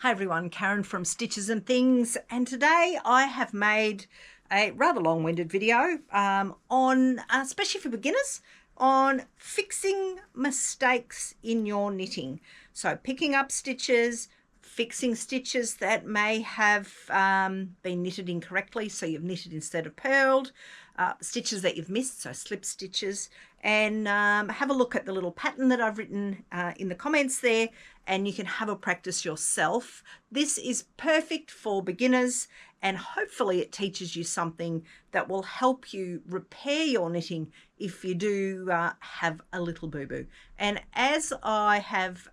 Hi everyone, Karen from Stitches and Things, and today I have made a rather long-winded video on, especially for beginners, on fixing mistakes in your knitting. So picking up stitches, fixing stitches that may have been knitted incorrectly, so you've knitted instead of purled, stitches that you've missed, so slip stitches, and have a look at the little pattern that I've written in the comments there, and you can have a practice yourself. This is perfect for beginners, and hopefully it teaches you something that will help you repair your knitting if you do have a little boo-boo. And as I have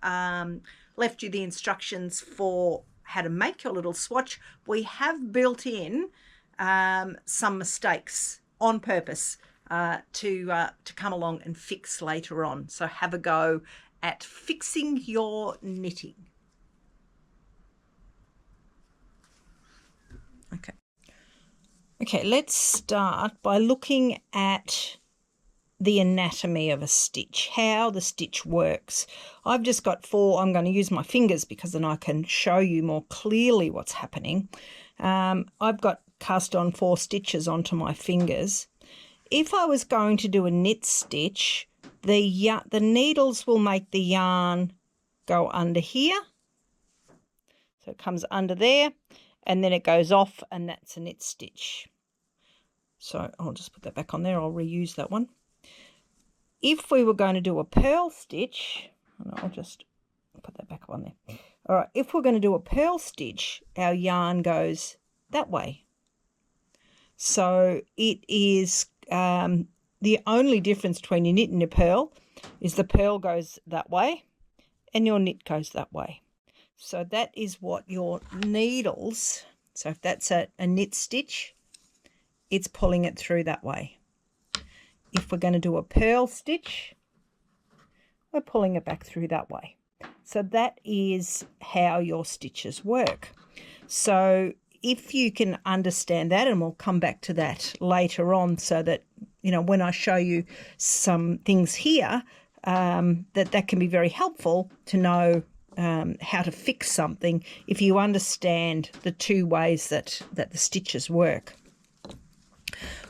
left you the instructions for how to make your little swatch, we have built in some mistakes on purpose to come along and fix later on. So have a go at fixing your knitting. Okay, let's start by looking at the anatomy of a stitch, how the stitch works. I've just got four. I'm going to use my fingers because then I can show you more clearly what's happening. I've got cast on 4 stitches onto my fingers. If I was going to do a knit stitch, the needles will make the yarn go under here. So it comes under there and then it goes off, and that's a knit stitch. So I'll just put that back on there. I'll reuse that one. If we were going to do a purl stitch, I'll just put that back on there. All right, if we're going to do a purl stitch, our yarn goes that way. So it is the only difference between your knit and your purl is the purl goes that way and your knit goes that way. So that is what your needles, so if that's a knit stitch, it's pulling it through that way. If we're going to do a purl stitch, we're pulling it back through that way. So that is how your stitches work. So if you can understand that, and we'll come back to that later on, so that, you know, when I show you some things here, that can be very helpful to know how to fix something if you understand the two ways that the stitches work.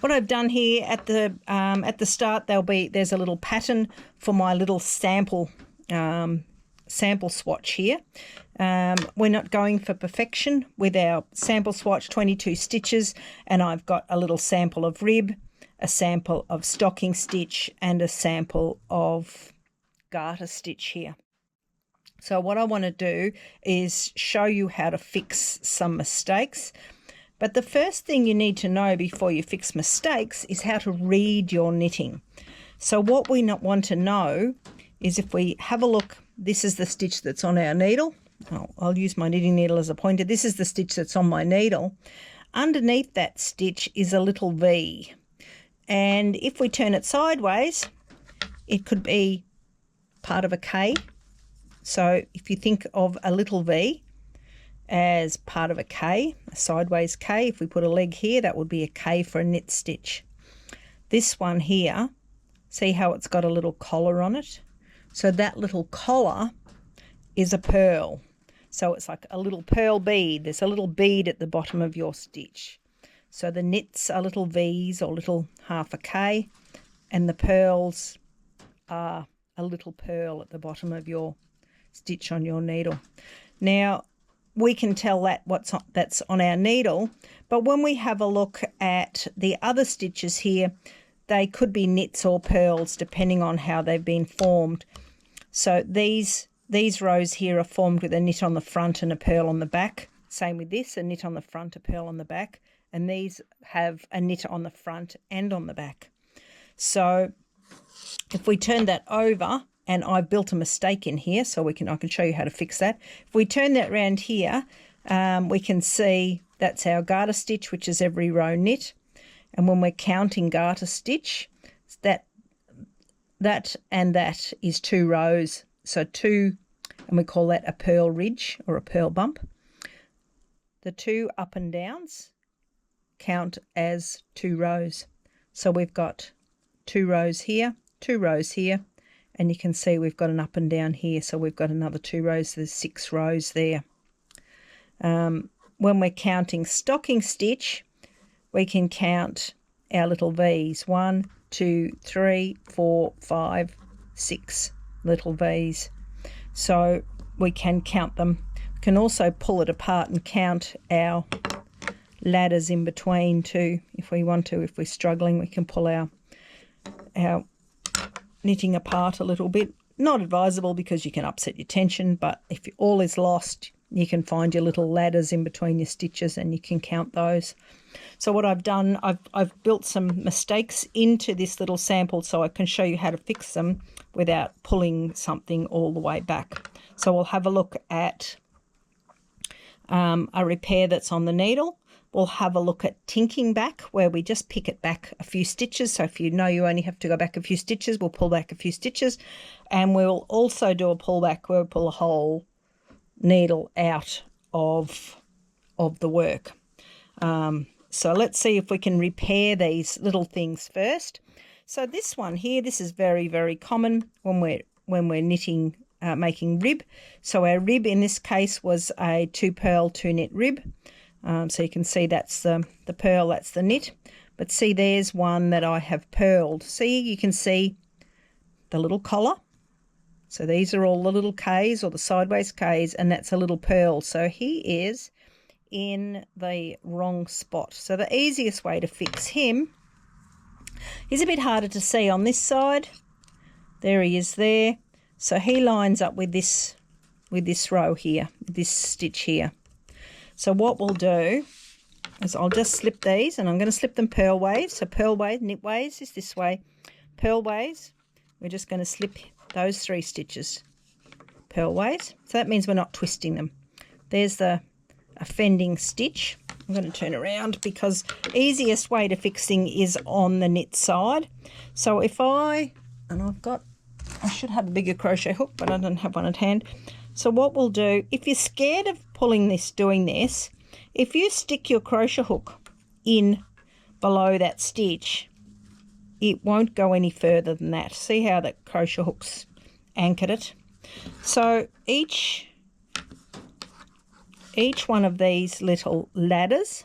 What I've done here at the start, there's a little pattern for my little sample swatch here. We're not going for perfection with our sample swatch, 22 stitches, and I've got a little sample of rib, a sample of stocking stitch, and a sample of garter stitch here. So what I want to do is show you how to fix some mistakes. But the first thing you need to know before you fix mistakes is how to read your knitting. So what we want to know is, if we have a look, this is the stitch that's on our needle. I'll use my knitting needle as a pointer. This is the stitch that's on my needle. Underneath that stitch is a little V. And if we turn it sideways, it could be part of a K. So if you think of a little V as part of a K, a sideways K, if we put a leg here, that would be a K for a knit stitch. This one here, see how it's got a little collar on it? So that little collar is a purl. So it's like a little purl bead. There's a little bead at the bottom of your stitch. So the knits are little V's or little half a K, and the purls are a little purl at the bottom of your stitch on your needle. Now, we can tell that that's on our needle, but when we have a look at the other stitches here, they could be knits or purls depending on how they've been formed. So these rows here are formed with a knit on the front and a purl on the back. Same with this, a knit on the front, a purl on the back, and these have a knit on the front and on the back. So if we turn that over, and I've built a mistake in here, so I can show you how to fix that. If we turn that round here, we can see that's our garter stitch, which is every row knit. And when we're counting garter stitch, that and that is 2 rows. So 2, and we call that a purl ridge or a purl bump. The 2 up and downs count as 2 rows. So we've got 2 rows here, 2 rows here, and you can see we've got an up and down here, so we've got another 2 rows. There's 6 rows there. When we're counting stocking stitch, we can count our little V's. 1, 2, 3, 4, 5, 6 little V's. So we can count them. We can also pull it apart and count our ladders in between too, if we want to. If we're struggling, we can pull our knitting apart a little bit. Not advisable because you can upset your tension, but if all is lost, you can find your little ladders in between your stitches and you can count those. So what I've done, I've built some mistakes into this little sample so I can show you how to fix them without pulling something all the way back. So we'll have a look at a repair that's on the needle. We'll have a look at tinking back, where we just pick it back a few stitches. So if you know you only have to go back a few stitches, we'll pull back a few stitches. And we'll also do a pull back where we pull a whole needle out of the work. So let's see if we can repair these little things first. So this one here, this is very, very common when we're knitting, making rib. So our rib in this case was a 2 purl 2 knit rib. So you can see that's the purl, that's the knit. But see, there's one that I have purled. See, you can see the little collar. So these are all the little K's or the sideways K's, and that's a little purl. So he is in the wrong spot. So the easiest way to fix him is a bit harder to see on this side. There he is there. So he lines up with this row here, this stitch here. So what we'll do is I'll just slip these, and I'm going to slip them purl ways. So purl ways, knit ways is this way. Purl ways, we're just going to slip those 3 stitches purl ways. So that means we're not twisting them. There's the offending stitch. I'm going to turn around because easiest way to fixing is on the knit side. So if I should have a bigger crochet hook, but I don't have one at hand. So what we'll do, if you're scared of pulling this, doing this, if you stick your crochet hook in below that stitch, it won't go any further than that. See how the crochet hook's anchored it? So each one of these little ladders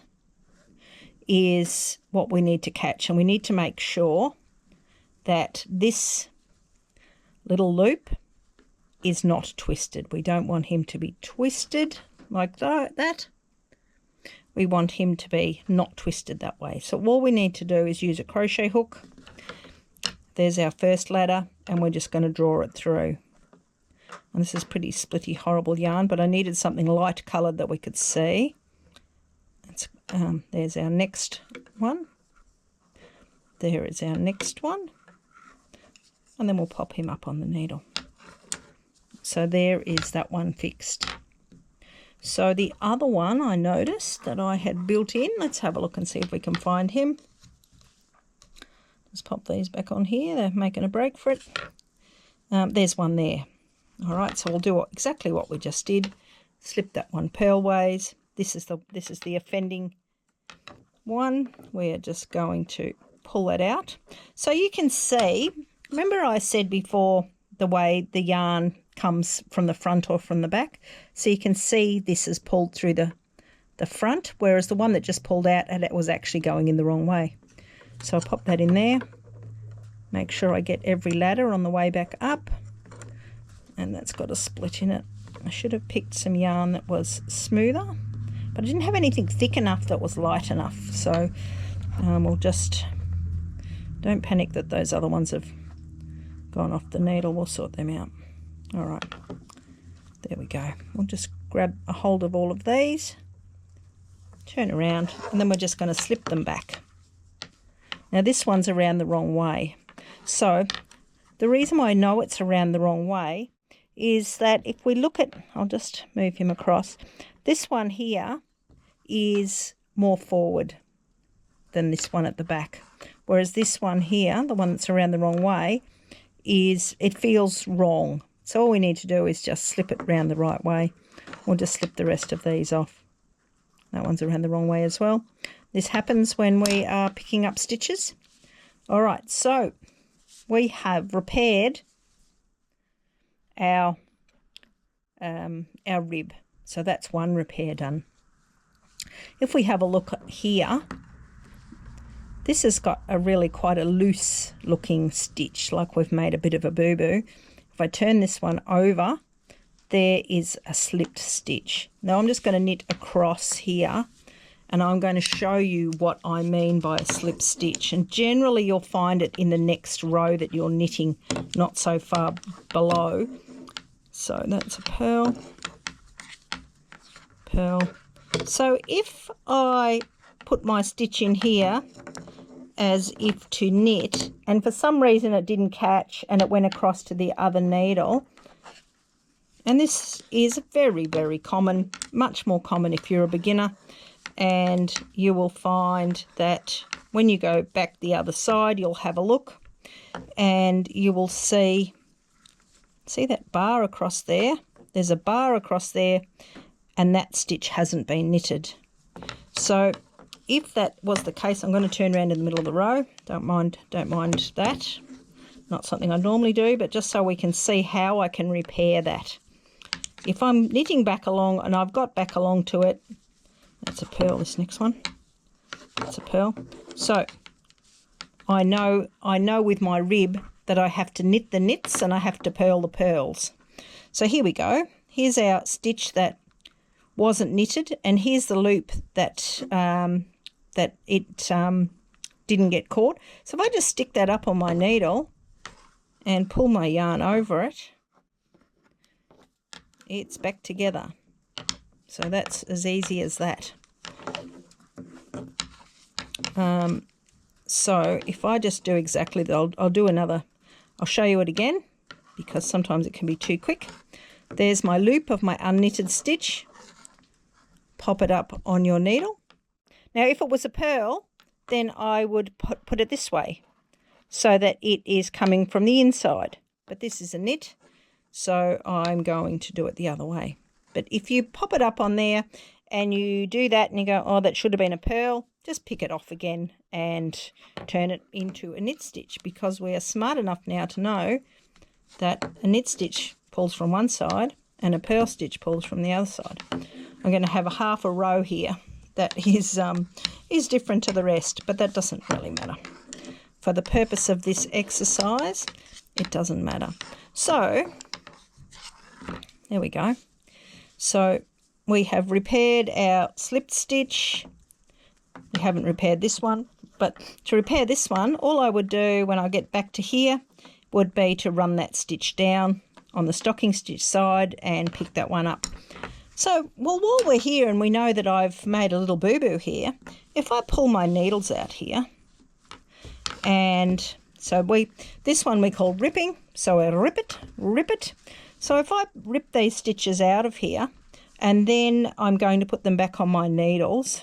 is what we need to catch, and we need to make sure that this little loop is not twisted. We don't want him to be twisted like that. We want him to be not twisted that way. So all we need to do is use a crochet hook. There's our first ladder, and we're just going to draw it through. And this is pretty splitty, horrible yarn, but I needed something light coloured that we could see. There's our next one. There is our next one. And then we'll pop him up on the needle. So there is that one fixed. So the other one I noticed that I had built in, let's have a look and see if we can find him. Let's pop these back on here. They're making a break for it. There's one there. All right, so we'll do exactly what we just did. Slip that one purl ways. This is the offending one. We're just going to pull that out. So you can see, remember I said before the way the yarn comes from the front or from the back? So you can see this is pulled through the front, whereas the one that just pulled out, and it was actually going in the wrong way. So I'll pop that in there. Make sure I get every ladder on the way back up. And that's got a split in it. I should have picked some yarn that was smoother, but I didn't have anything thick enough that was light enough. So we'll just, don't panic that those other ones have gone off the needle. We'll sort them out. All right, there we go. We'll just grab a hold of all of these, turn around, and then we're just going to slip them back. Now this one's around the wrong way. So the reason why I know it's around the wrong way is that if we look at, I'll just move him across, this one here is more forward than this one at the back. Whereas this one here, the one that's around the wrong way, it feels wrong. So all we need to do is just slip it around the right way. We'll just slip the rest of these off. That one's around the wrong way as well. This happens when we are picking up stitches. All right, so we have repaired our rib. So that's one repair done. If we have a look here, this has got a really quite a loose looking stitch, like we've made a bit of a boo-boo. If I turn this one over, there is a slipped stitch. Now I'm just going to knit across here, and I'm going to show you what I mean by a slip stitch. And generally you'll find it in the next row that you're knitting, not so far below. So that's a purl, purl. So if I put my stitch in here as if to knit, and for some reason it didn't catch and it went across to the other needle, and this is very, very common, much more common if you're a beginner, and you will find that when you go back the other side, you'll have a look and you will see that bar across there? There's a bar across there, and that stitch hasn't been knitted. So if that was the case, I'm going to turn around in the middle of the row. Don't mind that. Not something I normally do, but just so we can see how I can repair that. If I'm knitting back along and I've got back along to it, that's a purl, this next one. That's a purl. So I know with my rib that I have to knit the knits and I have to purl the purls. So here we go. Here's our stitch that wasn't knitted, and here's the loop that it didn't get caught. So if I just stick that up on my needle and pull my yarn over it, it's back together. So that's as easy as that. So if I just do exactly that, I'll do another, I'll show you it again because sometimes it can be too quick. There's my loop of my unknitted stitch. Pop it up on your needle. Now if it was a purl, then I would put it this way so that it is coming from the inside. But this is a knit, so I'm going to do it the other way. But if you pop it up on there and you do that and you go, oh, that should have been a purl, just pick it off again and turn it into a knit stitch, because we are smart enough now to know that a knit stitch pulls from one side and a purl stitch pulls from the other side. I'm going to have a half a row here that is different to the rest, but that doesn't really matter. For the purpose of this exercise, it doesn't matter. So there we go. So we have repaired our slipped stitch. We haven't repaired this one, but to repair this one, all I would do when I get back to here would be to run that stitch down on the stocking stitch side and pick that one up. So, well, while we're here and we know that I've made a little boo-boo here, if I pull my needles out here, and so this one we call ripping, so I rip it. So if I rip these stitches out of here, and then I'm going to put them back on my needles,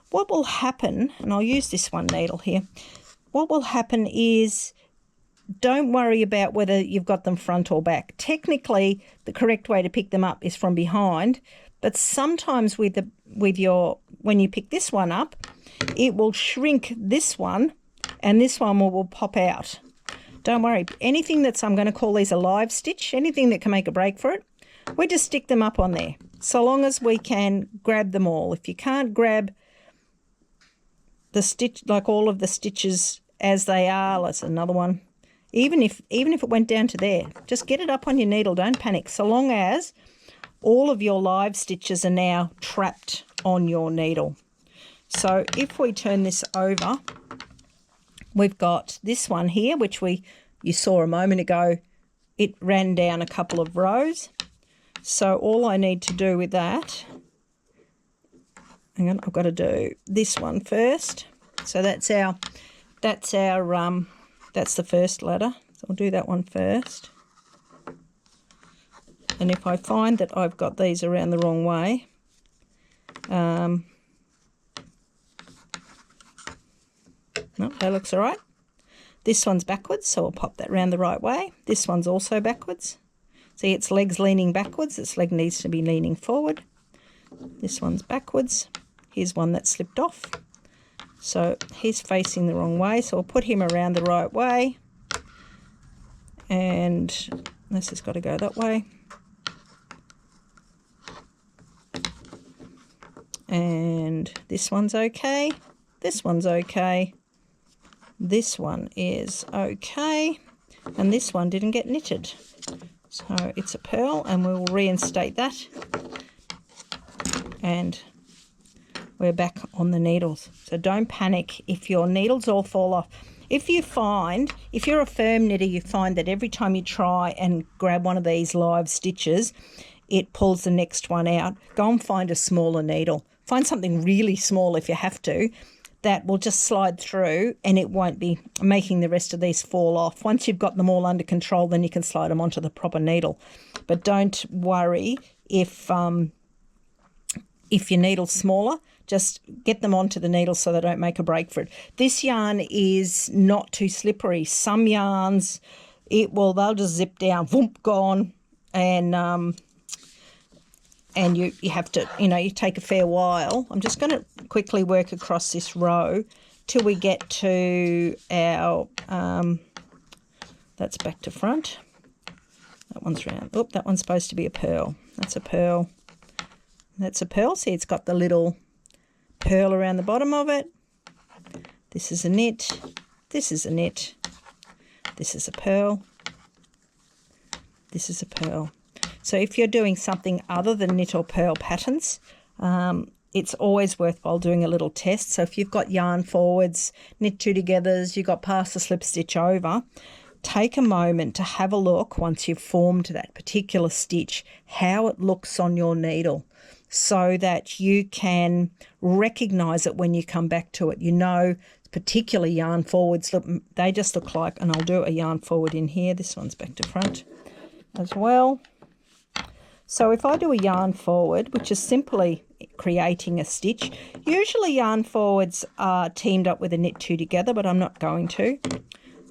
what will happen, and I'll use this one needle here, what will happen is, don't worry about whether you've got them front or back. Technically, the correct way to pick them up is from behind, but sometimes when you pick this one up, it will shrink this one and this one will pop out. Don't worry. Anything that's, I'm going to call these a live stitch, anything that can make a break for it, we just stick them up on there, so long as we can grab them all. If you can't grab the stitch, like all of the stitches as they are, that's another one. Even if it went down to there, just get it up on your needle, don't panic, so long as all of your live stitches are now trapped on your needle. So if we turn this over, we've got this one here, which you saw a moment ago, it ran down a couple of rows. So all I need to do with that, hang on, I've got to do this one first. So that's the first ladder. So I'll do that one first. And if I find that I've got these around the wrong way, no, that looks all right. This one's backwards, so I'll pop that round the right way. This one's also backwards. See, its leg's leaning backwards. Its leg needs to be leaning forward. This one's backwards. Here's one that slipped off. So he's facing the wrong way, so I'll put him around the right way. And this has got to go that way. And this one's okay. This one's okay. This one is okay. And this one didn't get knitted. So it's a purl, and we'll reinstate that. And we're back on the needles. So don't panic if your needles all fall off. If you're a firm knitter, you find that every time you try and grab one of these live stitches, it pulls the next one out. Go and find a smaller needle. Find something really small if you have to, that will just slide through and it won't be making the rest of these fall off. Once you've got them all under control, then you can slide them onto the proper needle. But don't worry if your needle's smaller. Just get them onto the needle so they don't make a break for it. This yarn is not too slippery. Some yarns, they'll just zip down, whoop, gone, and you have to, you take a fair while. I'm just going to quickly work across this row till we get to our, that's back to front. That one's round. Oh, that one's supposed to be a purl. That's a purl. That's a purl. See, it's got the little purl around the bottom of it. This is a knit. This is a knit. This is a purl. This is a purl. So if you're doing something other than knit or purl patterns, it's always worthwhile doing a little test. So if you've got yarn forwards, knit two togethers, you've got past the slip stitch over, take a moment to have a look once you've formed that particular stitch, how it looks on your needle, so that you can recognise it when you come back to it. Particular yarn forwards, look, they just look like, and I'll do a yarn forward in here. This one's back to front as well. So if I do a yarn forward, which is simply creating a stitch, usually yarn forwards are teamed up with a knit two together, but I'm not going to.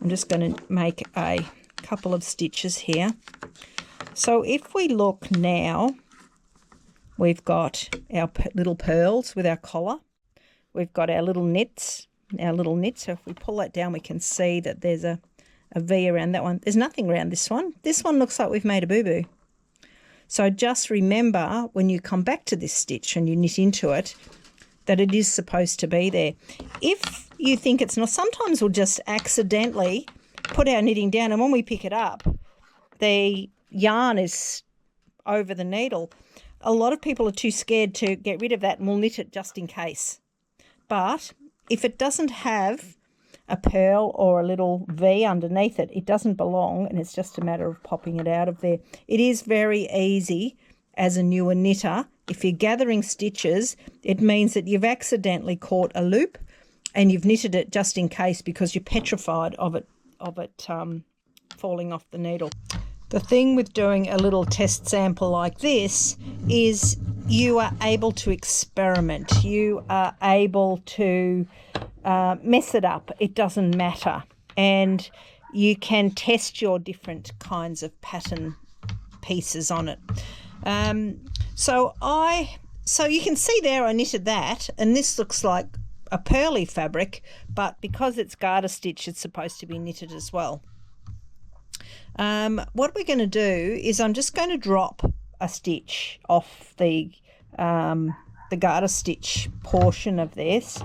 I'm just going to make a couple of stitches here. So if we look now, we've got our little purls with our collar. We've got our little knits, So if we pull that down, we can see that there's a V around that one. There's nothing around this one. This one looks like we've made a boo-boo. So just remember when you come back to this stitch and you knit into it, that it is supposed to be there. If you think it's not, sometimes we'll just accidentally put our knitting down, and when we pick it up, the yarn is over the needle. A lot of people are too scared to get rid of that and will knit it just in case. But if it doesn't have a purl or a little V underneath it, it doesn't belong, and it's just a matter of popping it out of there. It is very easy as a newer knitter. If you're gathering stitches, it means that you've accidentally caught a loop and you've knitted it just in case because you're petrified of it falling off the needle. The thing with doing a little test sample like this is you are able to experiment. You are able to mess it up. It doesn't matter. And you can test your different kinds of pattern pieces on it. So you can see there I knitted that, and this looks like a pearly fabric, but because it's garter stitch, it's supposed to be knitted as well. What we're going to do is I'm just going to drop a stitch off the garter stitch portion of this,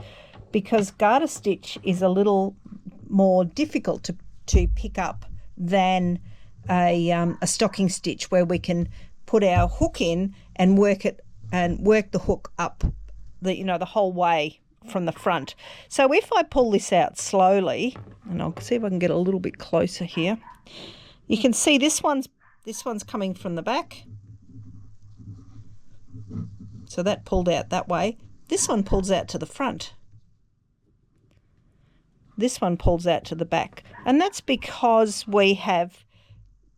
because garter stitch is a little more difficult to pick up than a stocking stitch, where we can put our hook in and work the hook up the whole way from the front. So if I pull this out slowly, and I'll see if I can get a little bit closer here, you can see this one's coming from the back. So that pulled out that way. This one pulls out to the front. This one pulls out to the back. And that's because we have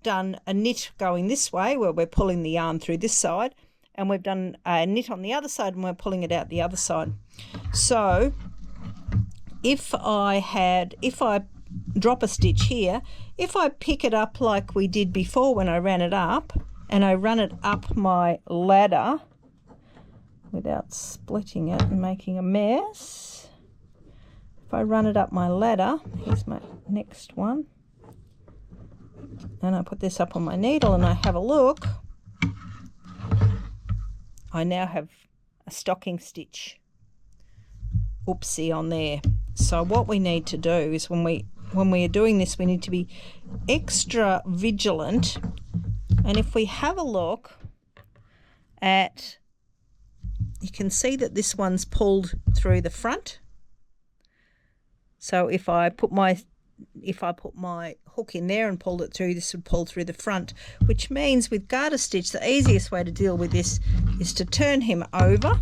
done a knit going this way, where we're pulling the yarn through this side, and we've done a knit on the other side and we're pulling it out the other side. So if I drop a stitch here, if I pick it up like we did before when I ran it up, and I run it up my ladder without splitting it and making a mess, if I run it up my ladder, here's my next one, and I put this up on my needle and I have a look, I now have a stocking stitch oopsie on there. So what we need to do is when we are doing this, we need to be extra vigilant. And if we have a look at, you can see that this one's pulled through the front. So if I put my hook in there and pulled it through, this would pull through the front, which means with garter stitch, the easiest way to deal with this is to turn him over,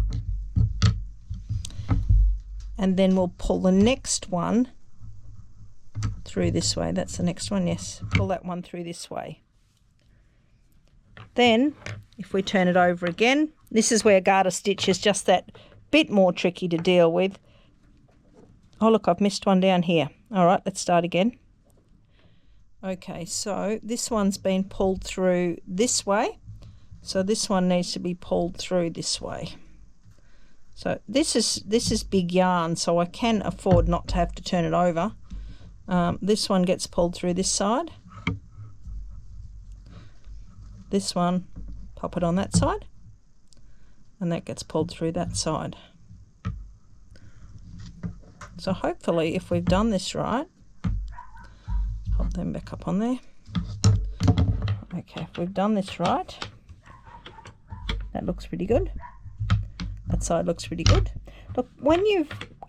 and then we'll pull the next one through this way. That's the next one, yes. Pull that one through this way. Then, if we turn it over again, this is where garter stitch is just that bit more tricky to deal with. Oh, look, I've missed one down here. All right, let's start again. Okay, so this one's been pulled through this way. So this one needs to be pulled through this way. So this is big yarn, so I can afford not to have to turn it over. This one gets pulled through this side. This one, pop it on that side. And that gets pulled through that side. So hopefully if we've done this right, pop them back up on there. Okay, if we've done this right, that looks pretty good. That side looks pretty good. Look,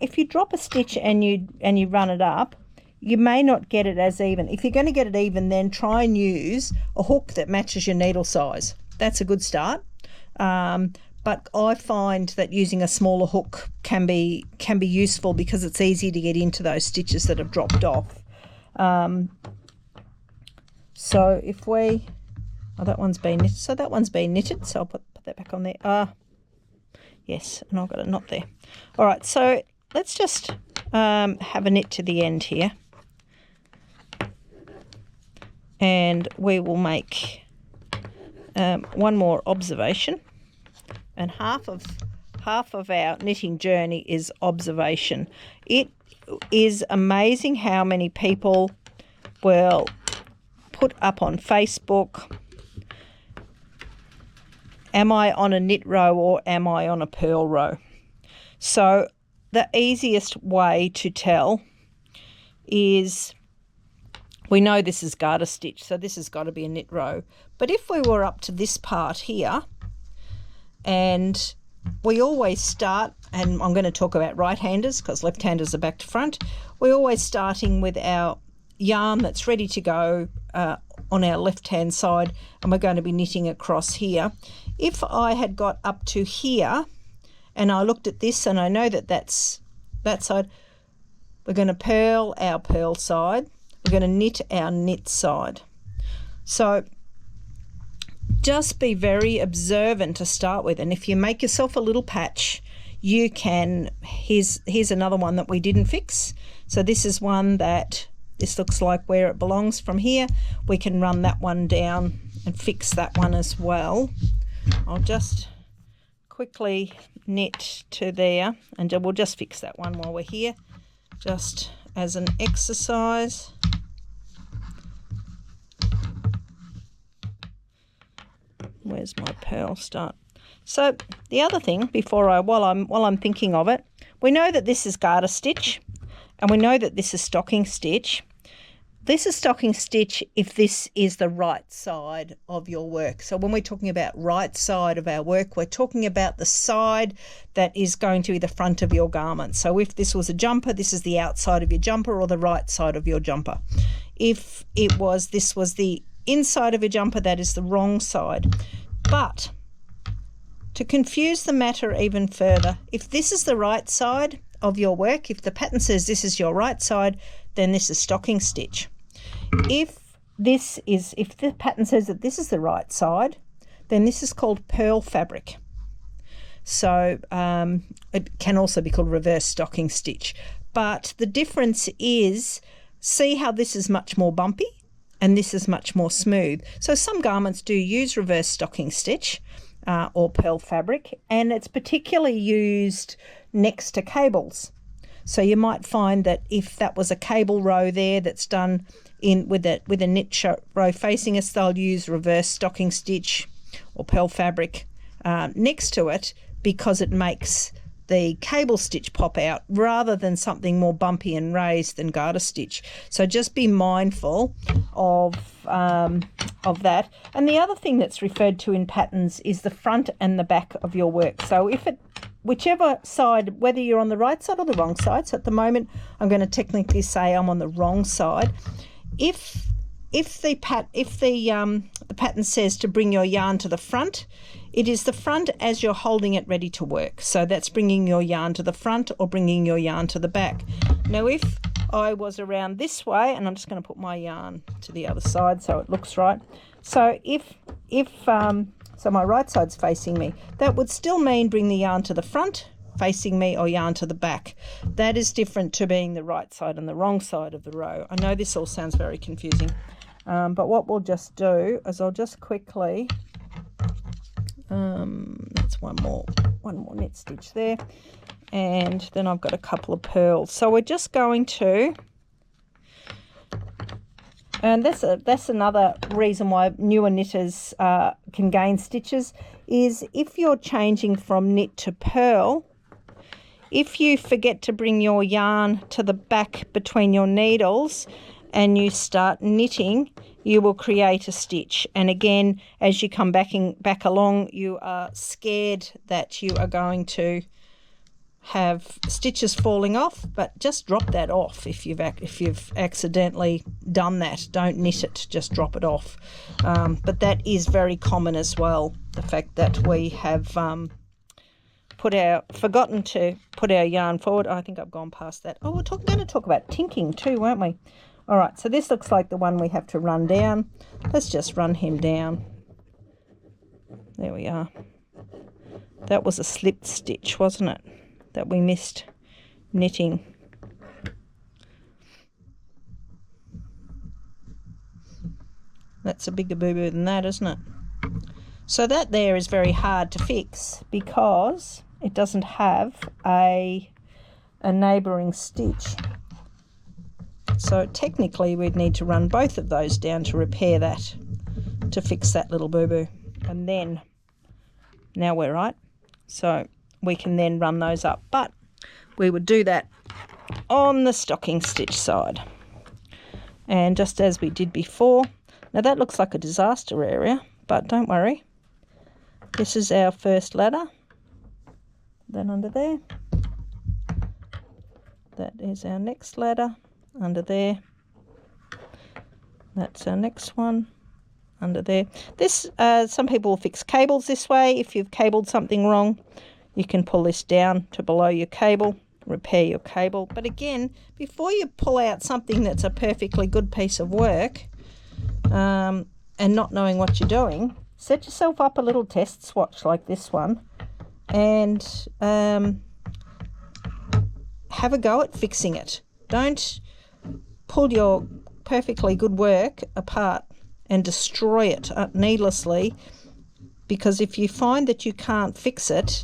if you drop a stitch and you run it up, you may not get it as even. If you're going to get it even, then try and use a hook that matches your needle size. That's a good start. But I find that using a smaller hook can be useful because it's easy to get into those stitches that have dropped off. So if we, that one's been knitted. So that one's been knitted. So I'll put that back on there. Yes, and I've got a knot there. All right, so let's just have a knit to the end here. And we will make one more observation. And half of our knitting journey is observation. It is amazing how many people will put up on Facebook, am I on a knit row or am I on a purl row? So the easiest way to tell is, we know this is garter stitch, so this has got to be a knit row. But if we were up to this part here, and we always start, and I'm going to talk about right-handers because left-handers are back to front, we're always starting with our yarn that's ready to go on our left-hand side, and we're going to be knitting across here. If I had got up to here and I looked at this and I know that that's that side, we're going to purl our purl side, we're going to knit our knit side. So just be very observant to start with, and if you make yourself a little patch, you can, here's another one that we didn't fix. So this is one that, this looks like where it belongs from here. We can run that one down and fix that one as well. I'll just quickly knit to there, and we'll just fix that one while we're here, just as an exercise. Where's my purl start? So the other thing, while I'm thinking of it, we know that this is garter stitch, and we know that this is stocking stitch. This is stocking stitch if this is the right side of your work. So when we're talking about right side of our work, we're talking about the side that is going to be the front of your garment. So if this was a jumper, this is the outside of your jumper or the right side of your jumper. If this was the inside of your jumper, that is the wrong side. But to confuse the matter even further, if this is the right side of your work, if the pattern says this is your right side, then this is stocking stitch. If the pattern says that this is the right side, then this is called purl fabric. So it can also be called reverse stocking stitch. But the difference is, see how this is much more bumpy and this is much more smooth. So some garments do use reverse stocking stitch or purl fabric, and it's particularly used next to cables. So you might find that if that was a cable row there that's done in with a knit row facing us, they'll use reverse stocking stitch or purl fabric next to it, because it makes the cable stitch pop out rather than something more bumpy and raised than garter stitch. So just be mindful of that. And the other thing that's referred to in patterns is the front and the back of your work. So whichever side, whether you're on the right side or the wrong side, so at the moment I'm going to technically say I'm on the wrong side. If the pattern says to bring your yarn to the front, it is the front as you're holding it ready to work. So that's bringing your yarn to the front or bringing your yarn to the back. Now if I was around this way, and I'm just going to put my yarn to the other side so it looks right. So so my right side's facing me, that would still mean bring the yarn to the front facing me or yarn to the back. That is different to being the right side and the wrong side of the row. I know this all sounds very confusing, but what we'll just do is I'll just quickly, that's one more knit stitch there, and then I've got a couple of purls. So we're just going to, and that's another reason why newer knitters can gain stitches, is if you're changing from knit to purl, if you forget to bring your yarn to the back between your needles and you start knitting, you will create a stitch. And again, as you come back along, you are scared that you are going to have stitches falling off, but just drop that off if you've accidentally done that. Don't knit it, just drop it off. But that is very common as well, the fact that we have forgotten to put our yarn forward. I think I've gone past that. Oh, we're going to talk about tinking too, weren't we? All right, so this looks like the one we have to run down. Let's just run him down. There we are. That was a slipped stitch, wasn't it, that we missed knitting. That's a bigger boo-boo than that, isn't it? So that there is very hard to fix because it doesn't have a neighbouring stitch. So technically we'd need to run both of those down to repair that, to fix that little boo-boo. And then, now we're right. So we can then run those up. But we would do that on the stocking stitch side. And just as we did before. Now that looks like a disaster area, but don't worry. This is our first ladder. Then under there. That is our next ladder. Under there. That's our next one. Under there. This, some people will fix cables this way. If you've cabled something wrong, you can pull this down to below your cable, repair your cable. But again, before you pull out something that's a perfectly good piece of work, and not knowing what you're doing, set yourself up a little test swatch like this one and have a go at fixing it. Don't pull your perfectly good work apart and destroy it needlessly, because if you find that you can't fix it,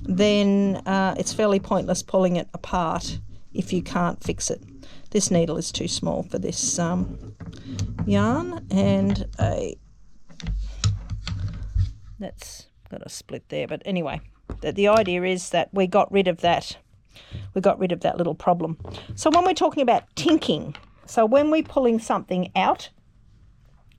then it's fairly pointless pulling it apart if you can't fix it. This needle is too small for this yarn, and that's got a split there. But anyway, the idea is that we got rid of that. We got rid of that little problem. So when we're talking about tinking, so when we're pulling something out,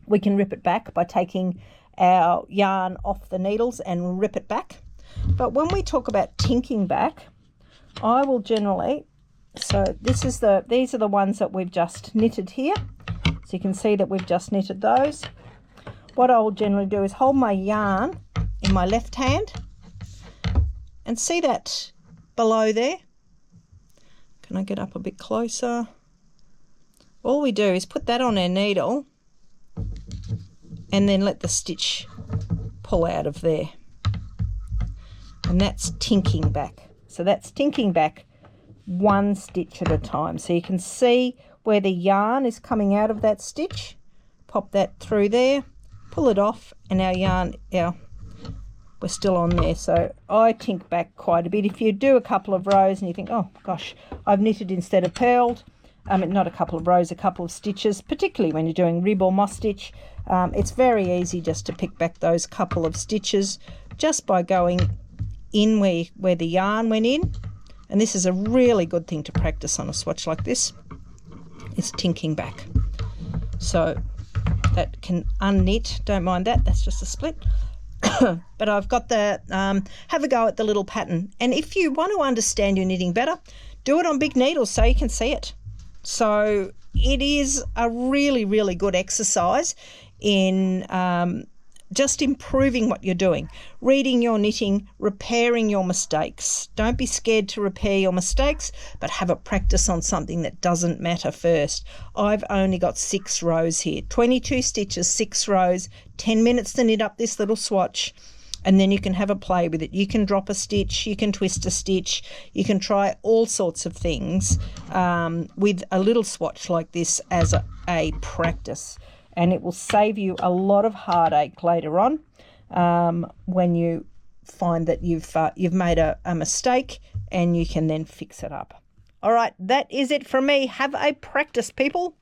we can rip it back by taking our yarn off the needles and rip it back. But when we talk about tinking back, I will generally, so these are the ones that we've just knitted here. So you can see that we've just knitted those. What I will generally do is hold my yarn in my left hand and see that below there. Can I get up a bit closer? All we do is put that on our needle and then let the stitch pull out of there. And that's tinking back. So that's tinking back one stitch at a time. So you can see where the yarn is coming out of that stitch. Pop that through there, pull it off, and our yarn, we're still on there. So I tink back quite a bit. If you do a couple of rows and you think, oh gosh, I've knitted instead of purled, not a couple of rows, a couple of stitches, particularly when you're doing rib or moss stitch, it's very easy just to pick back those couple of stitches just by going in where the yarn went in. And this is a really good thing to practice on a swatch like this, is tinking back. So that can unknit, don't mind that, that's just a split. But I've got the, have a go at the little pattern. And if you want to understand your knitting better, do it on big needles so you can see it. So it is a really, really good exercise in just improving what you're doing, reading your knitting, repairing your mistakes. Don't be scared to repair your mistakes, but have a practice on something that doesn't matter first. I've only got 6 rows here, 22 stitches, 6 rows, 10 minutes to knit up this little swatch, and then you can have a play with it. You can drop a stitch, you can twist a stitch, you can try all sorts of things with a little swatch like this as a practice. And it will save you a lot of heartache later on when you find that you've made a mistake, and you can then fix it up. All right, that is it from me. Have a practice, people.